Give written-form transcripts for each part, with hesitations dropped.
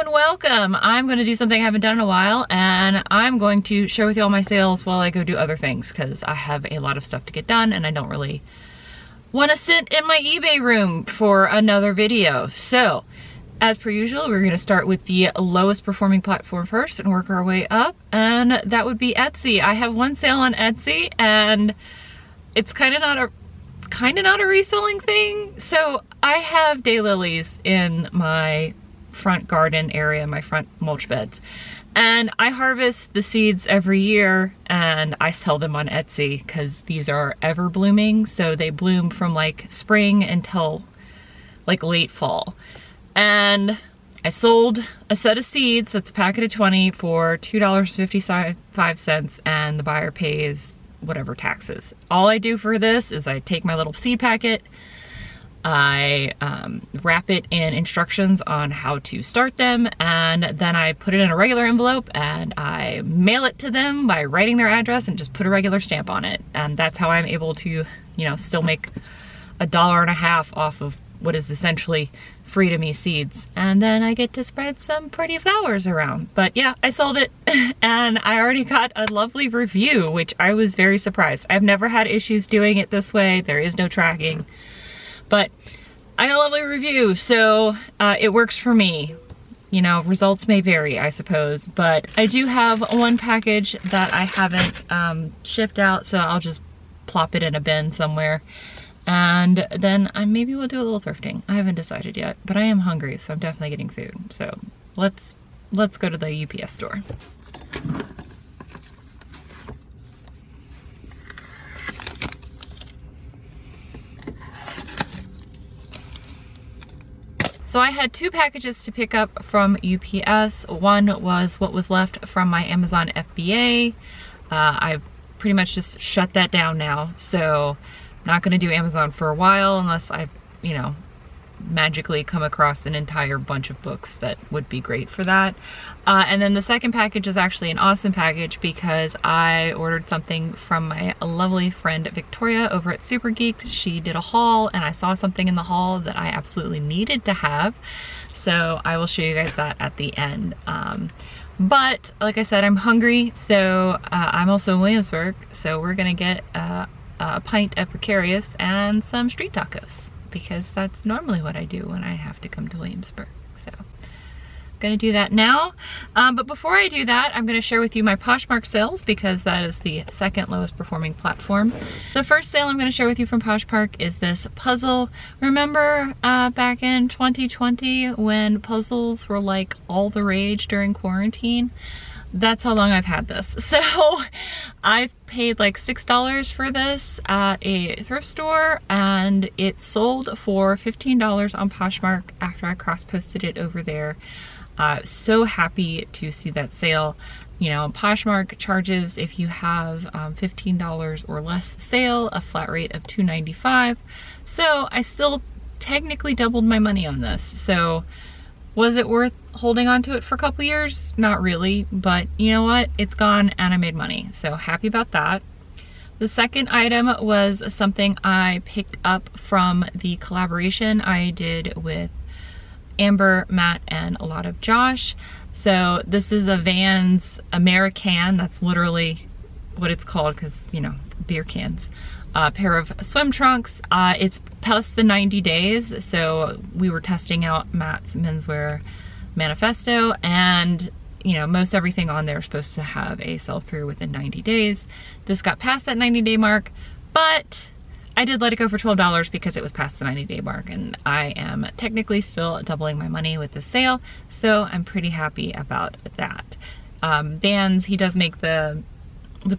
and welcome. I'm going to do something I haven't done in a while, and I'm going to share with you all my sales while I go do other things because I have a lot of stuff to get done and I don't really want to sit in my eBay room for another video. So, as per usual, we're going to start with the lowest performing platform first and work our way up, and that would be Etsy. I have one sale on Etsy, and it's kind of not a reselling thing. So I have daylilies in my front garden area, my front mulch beds, and I harvest the seeds every year and I sell them on Etsy because these are ever blooming, so they bloom from like spring until like late fall. And I sold a set of seeds, so it's a packet of 20 for $2.55, and the buyer pays whatever taxes. All I do for this is I take my little seed packet, I wrap it in instructions on how to start them, and then I put it in a regular envelope and I mail it to them by writing their address and just put a regular stamp on it. And that's how I'm able to, you know, still make $1.50 off of what is essentially free to me seeds. And then I get to spread some pretty flowers around. But yeah, I sold it and I already got a lovely review, which I was very surprised. I've never had issues doing it this way. There is no tracking. But I got a lovely review, so it works for me. You know, results may vary, I suppose, but I do have one package that I haven't shipped out, so I'll just plop it in a bin somewhere. And then maybe we'll do a little thrifting. I haven't decided yet, but I am hungry, so I'm definitely getting food. So let's go to the UPS store. So I had two packages to pick up from UPS. One was what was left from my Amazon FBA. I've pretty much just shut that down now. So I'm not gonna do Amazon for a while unless I, you know, magically come across an entire bunch of books that would be great for that. And then the second package is actually an awesome package because I ordered something from my lovely friend Victoria over at Super Geeked. She did a haul and I saw something in the haul that I absolutely needed to have. So I will show you guys that at the end. But like I said, I'm hungry, so I'm also in Williamsburg, so we're gonna get a pint of Precarious and some street tacos, because that's normally what I do when I have to come to Williamsburg. So I'm gonna do that now. But before I do that, I'm gonna share with you my Poshmark sales because that is the second lowest performing platform. The first sale I'm gonna share with you from Poshmark is this puzzle. Remember back in 2020 when puzzles were like all the rage during quarantine? That's how long I've had this. So I paid like $6 for this at a thrift store, and it sold for $15 on Poshmark after I cross-posted it over there. So happy to see that sale. You know, Poshmark charges, if you have $15 or less sale, a flat rate of $2.95. So I still technically doubled my money on this. So was it worth holding on to it for a couple years? Not really, but you know what? It's gone and I made money. So happy about that. The second item was something I picked up from the collaboration I did with Amber, Matt, and a lot of Josh. So this is a Vans American, that's literally what it's called because, you know, beer cans. Pair of swim trunks. It's past the 90 days, so we were testing out Matt's menswear manifesto, and you know, most everything on there is supposed to have a sell-through within 90 days. This got past that 90-day mark, but I did let it go for $12 because it was past the 90-day mark, and I am technically still doubling my money with the sale, so I'm pretty happy about that. Vans, he does make the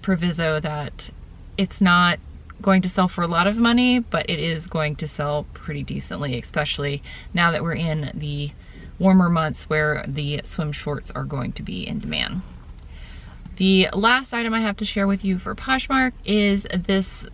proviso that it's not going to sell for a lot of money, but it is going to sell pretty decently, especially now that we're in the warmer months where the swim shorts are going to be in demand. The last item I have to share with you for Poshmark is this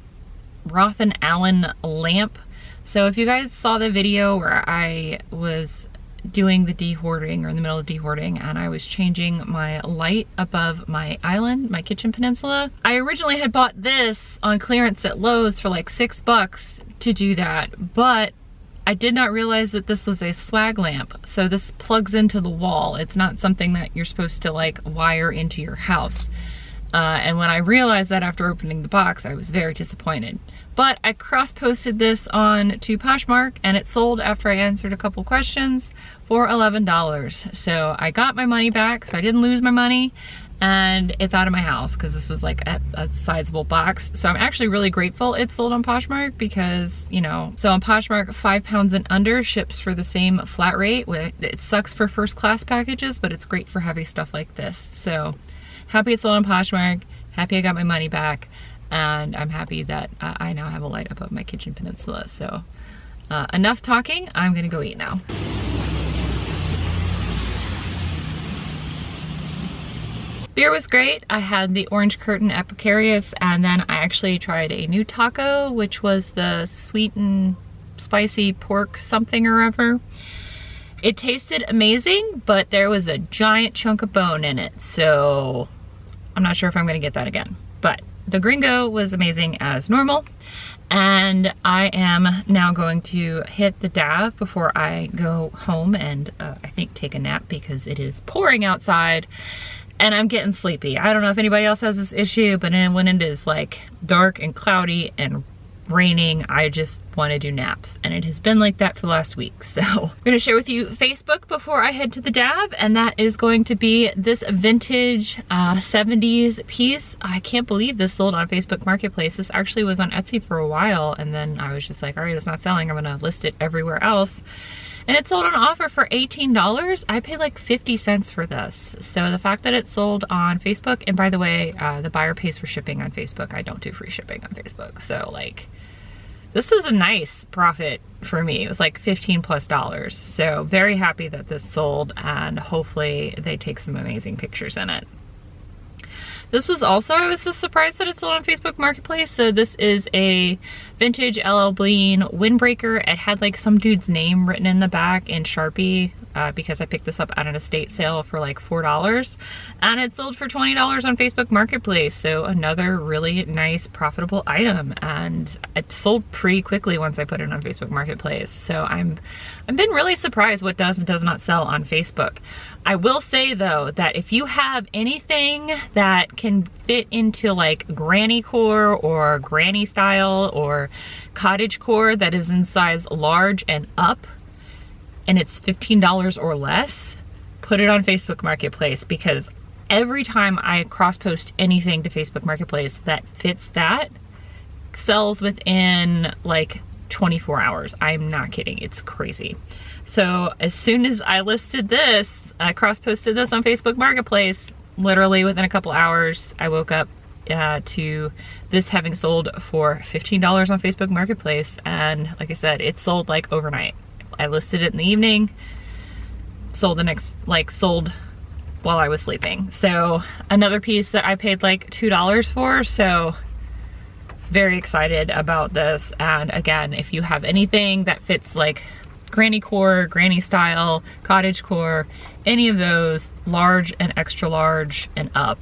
Roth & Allen lamp. So if you guys saw the video where I was doing the de-hoarding, or in the middle of de-hoarding, and I was changing my light above my island, my kitchen peninsula. I originally had bought this on clearance at Lowe's for like $6 to do that, but I did not realize that this was a swag lamp. So this plugs into the wall. It's not something that you're supposed to like wire into your house. And when I realized that after opening the box, I was very disappointed. But I cross-posted this on to Poshmark and it sold after I answered a couple questions for $11. So I got my money back, so I didn't lose my money, and it's out of my house because this was like a sizable box. So I'm actually really grateful it sold on Poshmark because, you know, so on Poshmark, 5 pounds and under ships for the same flat rate. It sucks for first class packages, but it's great for heavy stuff like this. So happy it sold on Poshmark, happy I got my money back, and I'm happy that I now have a light above my kitchen peninsula. So enough talking, I'm gonna go eat now. Beer was great. I had the orange curtain at Precarious, and then I actually tried a new taco, which was the sweet and spicy pork something or other. It tasted amazing, but there was a giant chunk of bone in it, so I'm not sure if I'm gonna get that again. But the gringo was amazing as normal, and I am now going to hit the DAV before I go home and I think take a nap because it is pouring outside and I'm getting sleepy. I don't know if anybody else has this issue, but when it is like dark and cloudy and raining, I just want to do naps, and it has been like that for the last week. So I'm going to share with you Facebook before I head to the DAV, and that is going to be this vintage 70s piece. I can't believe this sold on Facebook Marketplace. This actually was on Etsy for a while, and then I was just like, all right, it's not selling, I'm going to list it everywhere else. And it sold on offer for $18. I paid like 50 cents for this. So the fact that it sold on Facebook, and by the way, the buyer pays for shipping on Facebook. I don't do free shipping on Facebook. So like, this was a nice profit for me. It was like $15+. So very happy that this sold, and hopefully they take some amazing pictures in it. This was also, I was just surprised that it sold on Facebook Marketplace. So this is a vintage LL Bean windbreaker. It had like some dude's name written in the back in Sharpie because I picked this up at an estate sale for like $4. And it sold for $20 on Facebook Marketplace. So another really nice profitable item. And it sold pretty quickly once I put it on Facebook Marketplace. So I've been really surprised what does and does not sell on Facebook. I will say though that if you have anything that can fit into like granny core or granny style or cottage core that is in size large and up, and it's $15 or less, put it on Facebook Marketplace, because every time I cross post anything to Facebook Marketplace that fits that, sells within like 24 hours. I'm not kidding, it's crazy. So as soon as I listed this, I cross-posted this on Facebook Marketplace, literally within a couple hours, I woke up to this having sold for $15 on Facebook Marketplace. And like I said, it sold like overnight. I listed it in the evening, sold the next, like sold while I was sleeping. So another piece that I paid like $2 for. So very excited about this. And again, if you have anything that fits like granny core, granny style, cottage core, any of those, large and extra large and up,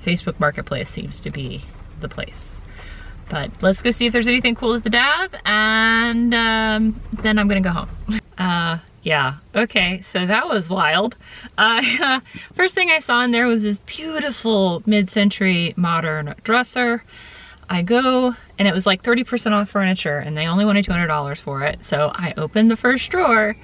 Facebook Marketplace seems to be the place. But let's go see if there's anything cool at the DAV, and then I'm gonna go home. Yeah, okay, so that was wild. First thing I saw in there was this beautiful mid-century modern dresser. I go, and it was like 30% off furniture, and they only wanted $200 for it. So I opened the first drawer,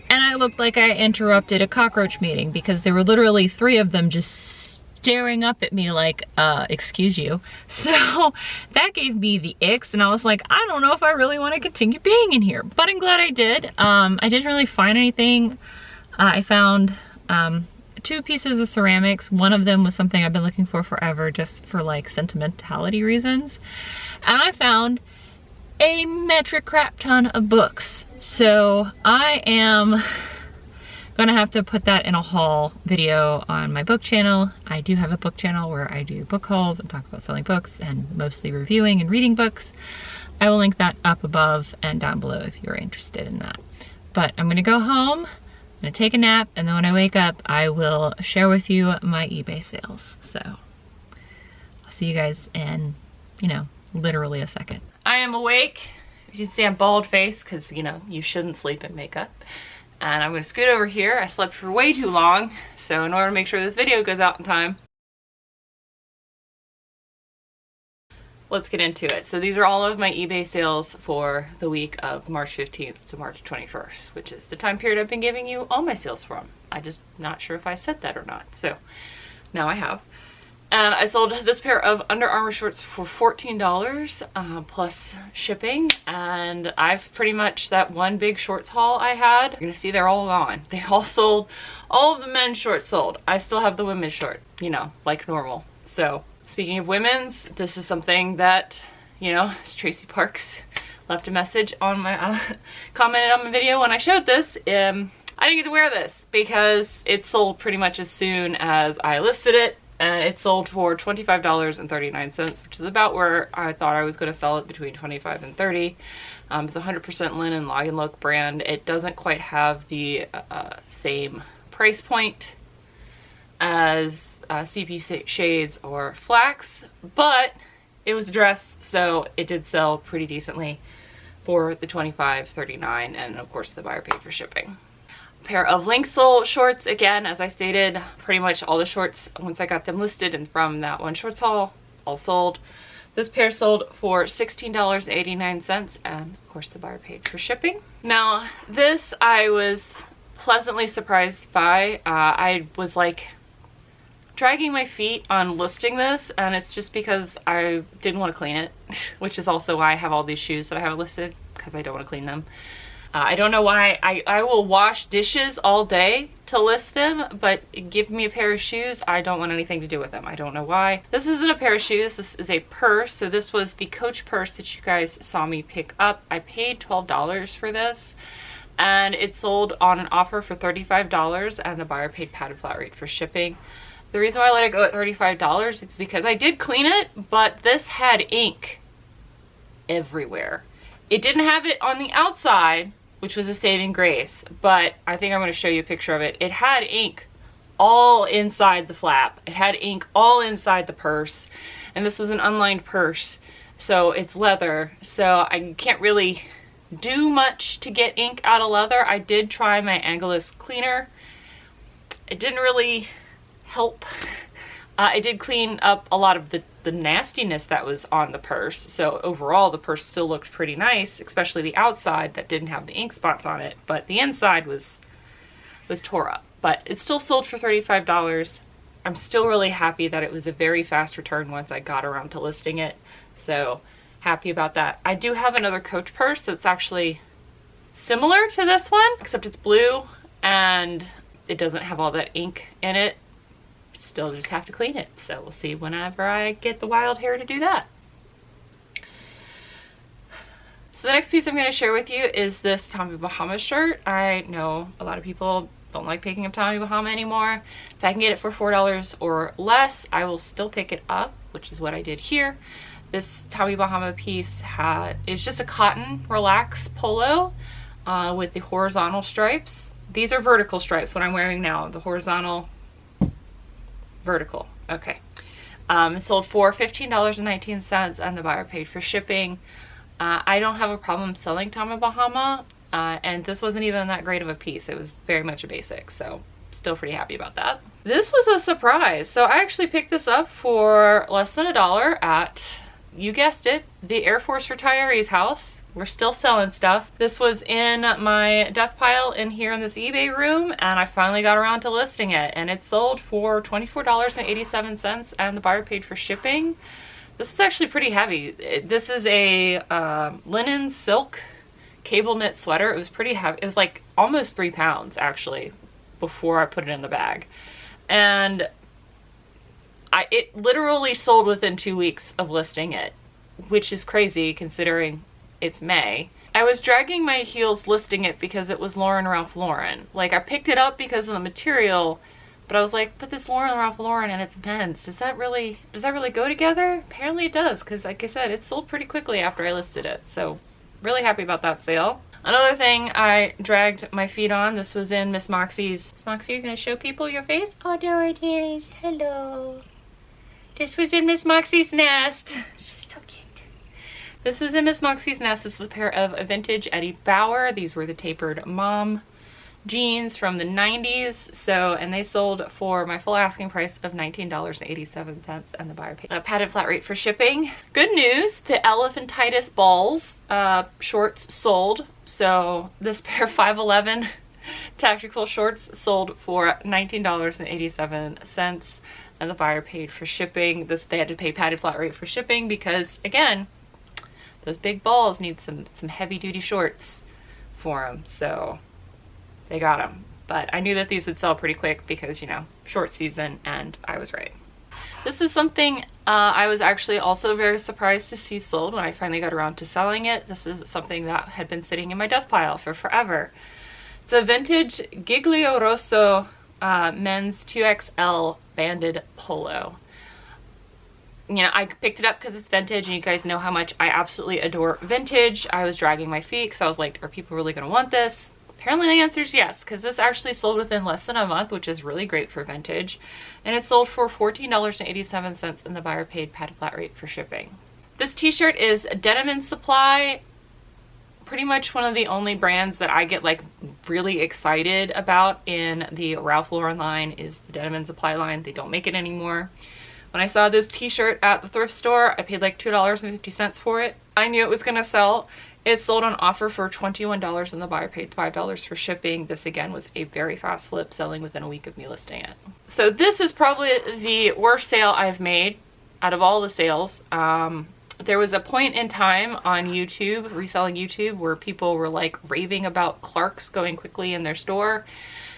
and I looked like I interrupted a cockroach meeting, because there were literally 3 of them just staring up at me like, excuse you. So that gave me the icks, and I was like, I don't know if I really want to continue being in here, but I'm glad I did. I didn't really find anything. I found 2 pieces of ceramics. One of them was something I've been looking for forever, just for like sentimentality reasons. And I found a metric crap ton of books. So I am gonna have to put that in a haul video on my book channel. I do have a book channel where I do book hauls and talk about selling books and mostly reviewing and reading books. I will link that up above and down below if you're interested in that. But I'm gonna go home, I'm gonna take a nap, and then when I wake up, I will share with you my eBay sales. So I'll see you guys in, you know, literally a second. I am awake. You can see I'm bald faced because, you know, you shouldn't sleep in makeup. And I'm gonna scoot over here. I slept for way too long, so in order to make sure this video goes out in time, let's get into it. So these are all of my eBay sales for the week of March 15th to March 21st, which is the time period I've been giving you all my sales from. I just not sure if I said that or not. So now I have. And I sold this pair of Under Armour shorts for $14 plus shipping. And I've pretty much, that one big shorts haul I had, you're gonna see they're all gone. They all sold, all of the men's shorts sold. I still have the women's short, you know, like normal. So speaking of women's, this is something that, you know, as Tracy Parks left a message on my, commented on my video when I showed this. I didn't get to wear this because it sold pretty much as soon as I listed it. And it sold for $25.39, which is about where I thought I was going to sell it, between $25 and $30. It's 100% linen Log and Look brand. It doesn't quite have the same price point as CP shades or flax, but it was a dress, so it did sell pretty decently for the $25.39, and of course the buyer paid for shipping. Pair of link sole shorts, again, as I stated, pretty much all the shorts, once I got them listed and from that one shorts haul, all sold. This pair sold for $16.89, and of course the buyer paid for shipping. Now this I was pleasantly surprised by. I was like dragging my feet on listing this, and it's just because I didn't want to clean it, which is also why I have all these shoes that I have listed, because I don't want to clean them. I don't know why. I will wash dishes all day to list them, but give me a pair of shoes, I don't want anything to do with them. I don't know why. This isn't a pair of shoes, this is a purse. So this was the Coach purse that you guys saw me pick up. I paid $12 for this, and it sold on an offer for $35, and the buyer paid padded flat rate for shipping. The reason why I let it go at $35 is because I did clean it, but this had ink everywhere. It didn't have it on the outside, which was a saving grace, but I think I'm going to show you a picture of it. It had ink all inside the flap. It had ink all inside the purse, and this was an unlined purse, so it's leather, so I can't really do much to get ink out of leather. I did try my Angelus cleaner. It didn't really help. It did clean up a lot of the nastiness that was on the purse, so overall the purse still looked pretty nice, especially the outside that didn't have the ink spots on it, but the inside was tore up. But it still sold for $35. I'm still really happy that it was a very fast return once I got around to listing it, so happy about that. I do have another Coach purse that's actually similar to this one, except it's blue and it doesn't have all that ink in it. Still just have to clean it, so we'll see whenever I get the wild hair to do that. So the next piece I'm going to share with you is this Tommy Bahama shirt. I know a lot of people don't like picking up Tommy Bahama anymore. If I can get it for $4 or less, I will still pick it up, which is what I did here. This Tommy Bahama piece is just a cotton relax polo with the horizontal stripes. These are vertical stripes, what I'm wearing now, the horizontal vertical. Okay. It sold for $15.19, and the buyer paid for shipping. I don't have a problem selling Tommy Bahama, and this wasn't even that great of a piece. It was very much a basic, so still pretty happy about that. This was a surprise. So I actually picked this up for less than $1 at, you guessed it, the Air Force Retirees House. We're still selling stuff. This was in my death pile in here in this eBay room, and I finally got around to listing it, and it sold for $24.87, and the buyer paid for shipping. This is actually pretty heavy. This is a linen silk cable knit sweater. It was pretty heavy. It was like almost 3 pounds actually before I put it in the bag, and it literally sold within 2 weeks of listing it, which is crazy considering it's May. I was dragging my heels listing it because it was Lauren Ralph Lauren. Like, I picked it up because of the material, but I was like, but this Lauren Ralph Lauren and it's men's, does that really go together? Apparently it does, because like I said, it sold pretty quickly after I listed it. So really happy about that sale. Another thing I dragged my feet on, this was in Miss Moxie's. Miss Moxie, you're gonna show people your face? Oh, there it is. Hello. This was in Miss Moxie's nest. She's so cute. This is in Miss Moxie's Nest. This is a pair of vintage Eddie Bauer. These were the tapered mom jeans from the 90s. So, and they sold for my full asking price of $19.87, and the buyer paid a padded flat rate for shipping. Good news, the elephantitis balls shorts sold. So this pair of 5'11" tactical shorts sold for $19.87, and the buyer paid for shipping. They had to pay padded flat rate for shipping because, again, those big balls need some heavy duty shorts for them. So they got them. But I knew that these would sell pretty quick because, you know, short season, and I was right. This is something I was actually also very surprised to see sold when I finally got around to selling it. This is something that had been sitting in my death pile for forever. It's a vintage Giglio Rosso men's 2XL banded polo. You know, I picked it up because it's vintage, and you guys know how much I absolutely adore vintage. I was dragging my feet because I was like, are people really going to want this? Apparently the answer is yes, because this actually sold within less than a month, which is really great for vintage. And it sold for $14.87, and the buyer paid padded flat rate for shipping. This t-shirt is Denim & Supply. Pretty much one of the only brands that I get like really excited about in the Ralph Lauren line is the Denim & Supply line. They don't make it anymore. When I saw this t-shirt at the thrift store, I paid like $2.50 for it. I knew it was gonna sell. It sold on offer for $21, and the buyer paid $5 for shipping. This again was a very fast flip, selling within a week of me listing it. So this is probably the worst sale I've made out of all the sales. There was a point in time on YouTube, reselling YouTube, where people were like raving about Clarks going quickly in their store.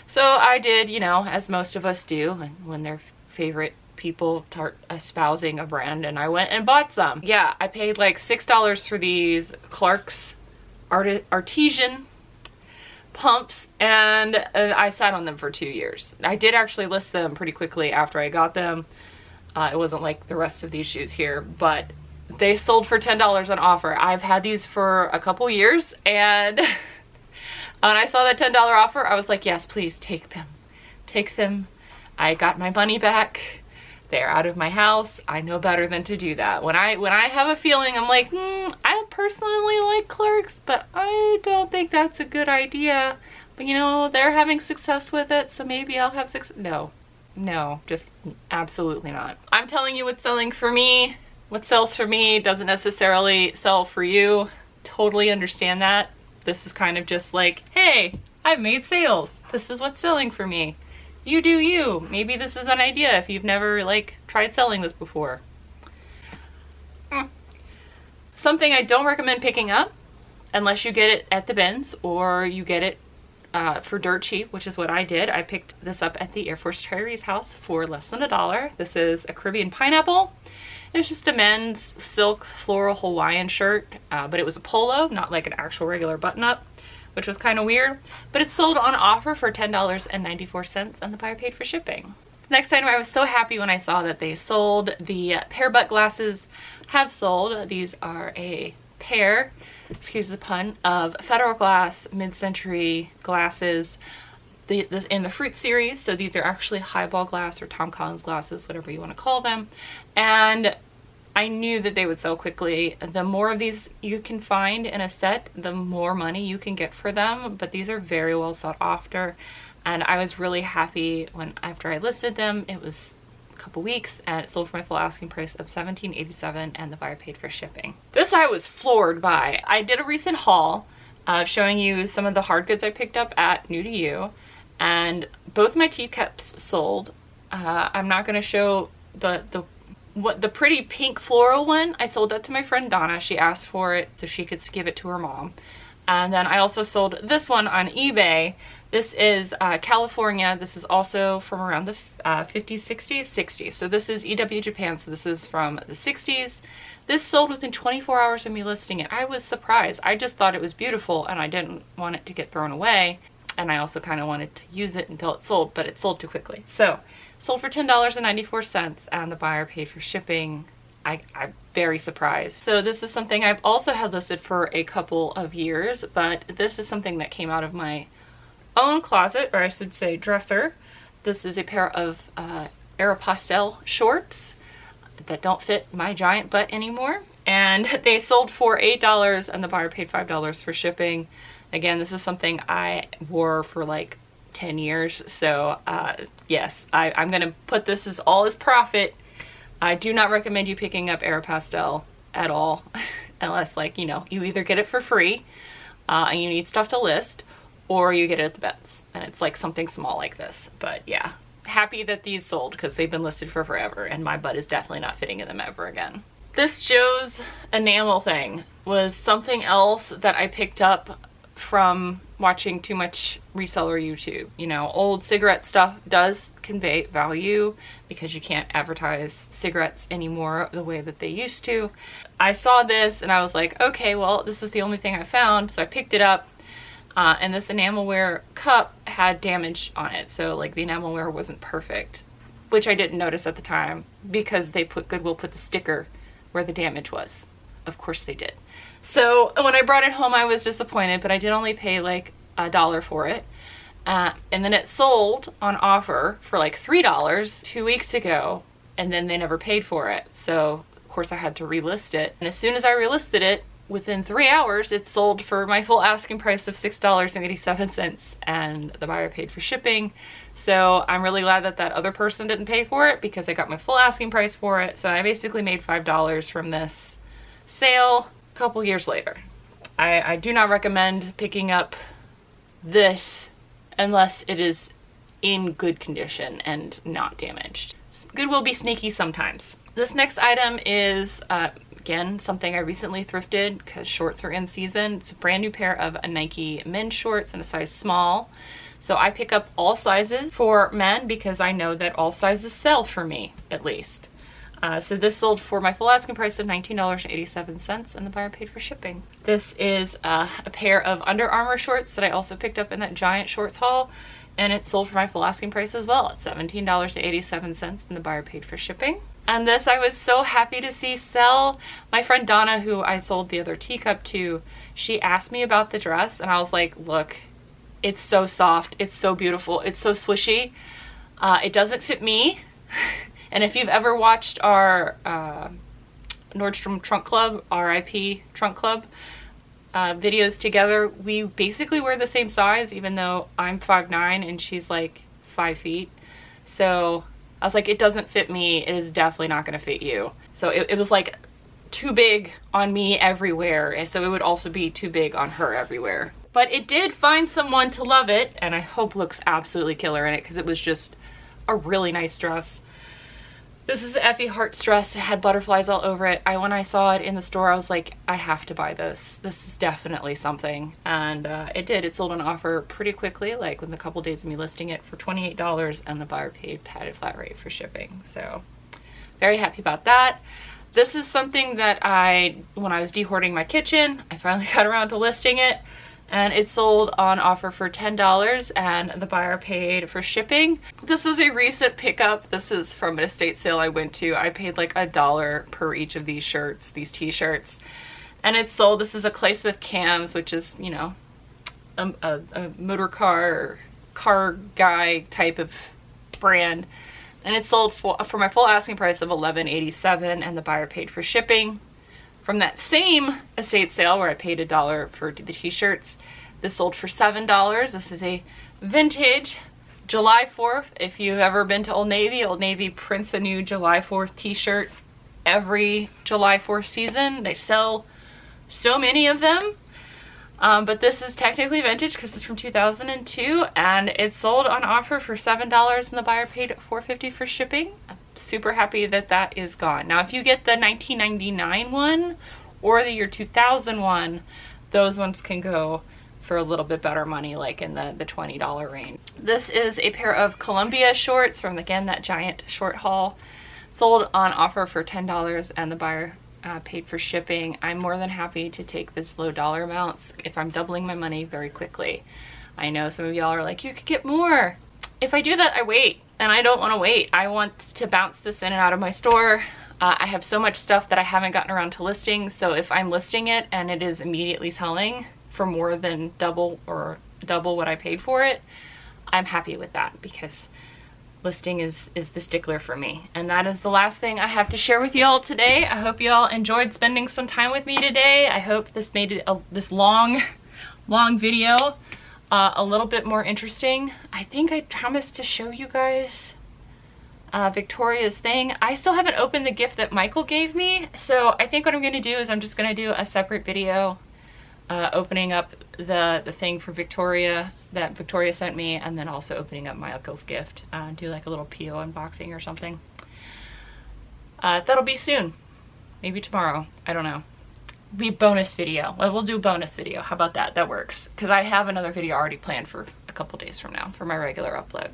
So I did, you know, as most of us do when their favorite people start espousing a brand, and I went and bought some. Yeah, I paid like $6 for these Clarks artesian pumps, and I sat on them for 2 years. I did actually list them pretty quickly after I got them. It wasn't like the rest of these shoes here, but they sold for $10 on offer. I've had these for a couple years, and when I saw that $10 offer, I was like, yes, please take them. Take them. I got my money back. They're out of my house. I know better than to do that. When I have a feeling, I'm like, I personally like Clarks, but I don't think that's a good idea. But you know, they're having success with it, so maybe I'll have success. No, just absolutely not. I'm telling you what's selling for me. What sells for me doesn't necessarily sell for you. Totally understand that. This is kind of just like, hey, I've made sales. This is what's selling for me. You do you. Maybe this is an idea if you've never like tried selling this before. Something I don't recommend picking up unless you get it at the bins or you get it for dirt cheap, which is what I did. I picked this up at the Air Force Cherry's house for less than $1. This is a Caribbean pineapple. It's just a men's silk floral Hawaiian shirt, but it was a polo, not like an actual regular button-up, which was kind of weird. But it sold on offer for $10.94, and the buyer paid for shipping. Next item, I was so happy when I saw that they sold. The pear butt glasses have sold. These are a pair, excuse the pun, of Federal Glass mid-century glasses in the fruit series. So these are actually highball glass or Tom Collins glasses, whatever you want to call them. And I knew that they would sell quickly. The more of these you can find in a set, the more money you can get for them. But these are very well sought after. And I was really happy when, after I listed them, it was a couple weeks and it sold for my full asking price of $17.87, and the buyer paid for shipping. This I was floored by. I did a recent haul showing you some of the hard goods I picked up at New to You, and both my teacups sold. I'm not going to show the pretty pink floral one. I sold that to my friend Donna. She asked for it so she could give it to her mom. And then I also sold this one on eBay. This is California. This is also from around the 50s, 60s, 60s. So this is EW Japan. So this is from the 60s. This sold within 24 hours of me listing it. I was surprised. I just thought it was beautiful and I didn't want it to get thrown away. And I also kind of wanted to use it until it sold, but it sold too quickly. So sold for $10.94, and the buyer paid for shipping. I'm very surprised. So this is something I've also had listed for a couple of years, but this is something that came out of my own closet, or I should say dresser. This is a pair of Aeropostale shorts that don't fit my giant butt anymore. and they sold for $8 and the buyer paid $5 for shipping. Again, this is something I wore for like 10 years, so yes, I'm gonna put this as all as profit. I do not recommend you picking up Aeropostale at all unless, like, you know, you either get it for free and you need stuff to list, or you get it at the beds and it's like something small like this. But yeah, happy that these sold because they've been listed for forever and my butt is definitely not fitting in them ever again. This Joe's enamel thing was something else that I picked up from watching too much reseller YouTube. You know, old cigarette stuff does convey value because you can't advertise cigarettes anymore the way that they used to. I saw this and I was like, okay, well, this is the only thing I found, so I picked it up. And this enamelware cup had damage on it, so like the enamelware wasn't perfect, which I didn't notice at the time because they Goodwill put the sticker where the damage was. Of course they did. So when I brought it home, I was disappointed, but I did only pay like $1 for it. And then it sold on offer for like $3 2 weeks ago, and then they never paid for it. So of course I had to relist it. And as soon as I relisted it, within 3 hours, it sold for my full asking price of $6.87, and the buyer paid for shipping. So I'm really glad that that other person didn't pay for it because I got my full asking price for it. So I basically made $5 from this sale a couple years later. I do not recommend picking up this unless it is in good condition and not damaged. Goodwill be sneaky sometimes. This next item is again something I recently thrifted because shorts are in season. It's a brand new pair of Nike men's shorts in a size small. So I pick up all sizes for men because I know that all sizes sell for me, at least. So this sold for my full asking price of $19.87 and the buyer paid for shipping. This is a pair of Under Armour shorts that I also picked up in that giant shorts haul, and it sold for my full asking price as well at $17.87 and the buyer paid for shipping. And this I was so happy to see sell. My friend Donna, who I sold the other teacup to, she asked me about the dress and I was like, look, it's so soft, it's so beautiful, it's so swishy. It doesn't fit me. And if you've ever watched our Nordstrom Trunk Club, RIP Trunk Club videos together, we basically wear the same size, even though I'm 5'9" and she's like 5 feet. So I was like, it doesn't fit me, it is definitely not gonna fit you. So it was like too big on me everywhere, and so it would also be too big on her everywhere. But it did find someone to love it, and I hope looks absolutely killer in it because it was just a really nice dress. This is an Effie Hearts dress. It had butterflies all over it. When I saw it in the store, I was like, I have to buy this. This is definitely something. And it did. It sold on offer pretty quickly, like within a couple days of me listing it for $28, and the buyer paid padded flat rate for shipping. So very happy about that. This is something that when I was de-hoarding my kitchen, I finally got around to listing it. And it sold on offer for $10 and the buyer paid for shipping. This is a recent pickup. This is from an estate sale I went to. I paid like $1 per each of these shirts, these t-shirts. And it sold. This is a Claysmith Cams, which is, you know, a motor car guy type of brand. And it sold for my full asking price of $11.87 and the buyer paid for shipping. From that same estate sale where I paid $1 for the t-shirts, this sold for $7. This is a vintage July 4th. If you've ever been to Old Navy prints a new July 4th t-shirt every July 4th season. They sell so many of them. But this is technically vintage because it's from 2002, and it sold on offer for $7 and the buyer paid $4.50 for shipping. I'm super happy that that is gone. Now, if you get the 1999 one or the year 2000 one, those ones can go for a little bit better money, like in the $20 range. This is a pair of Columbia shorts from, again, that giant short haul. Sold on offer for $10 and the buyer paid for shipping. I'm more than happy to take this low dollar amounts if I'm doubling my money very quickly. I know some of y'all are like, you could get more. If I do that, I wait, and I don't want to wait. I want to bounce this in and out of my store. I have so much stuff that I haven't gotten around to listing, so if I'm listing it and it is immediately selling for more than double what I paid for it, I'm happy with that because listing is the stickler for me. And that is the last thing I have to share with y'all today. I hope y'all enjoyed spending some time with me today. I hope this made it this long video a little bit more interesting. I think I promised to show you guys Victoria's thing. I still haven't opened the gift that Michael gave me, so I think what I'm going to do is I'm just going to do a separate video opening up the thing for Victoria that Victoria sent me, and then also opening up Michael's gift. Do like a little PO unboxing or something. That'll be soon, maybe tomorrow, I don't know. Be bonus video. Well, we'll do a bonus video. How about that? That works, because I have another video already planned for a couple days from now for my regular upload.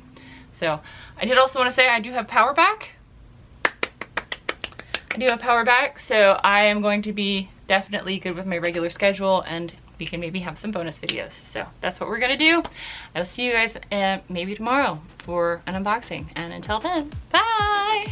So I did also want to say I do have power back. I do have power back, so I am going to be definitely good with my regular schedule, and we can maybe have some bonus videos. So that's what we're gonna do. I'll see you guys maybe tomorrow for an unboxing, and until then, bye.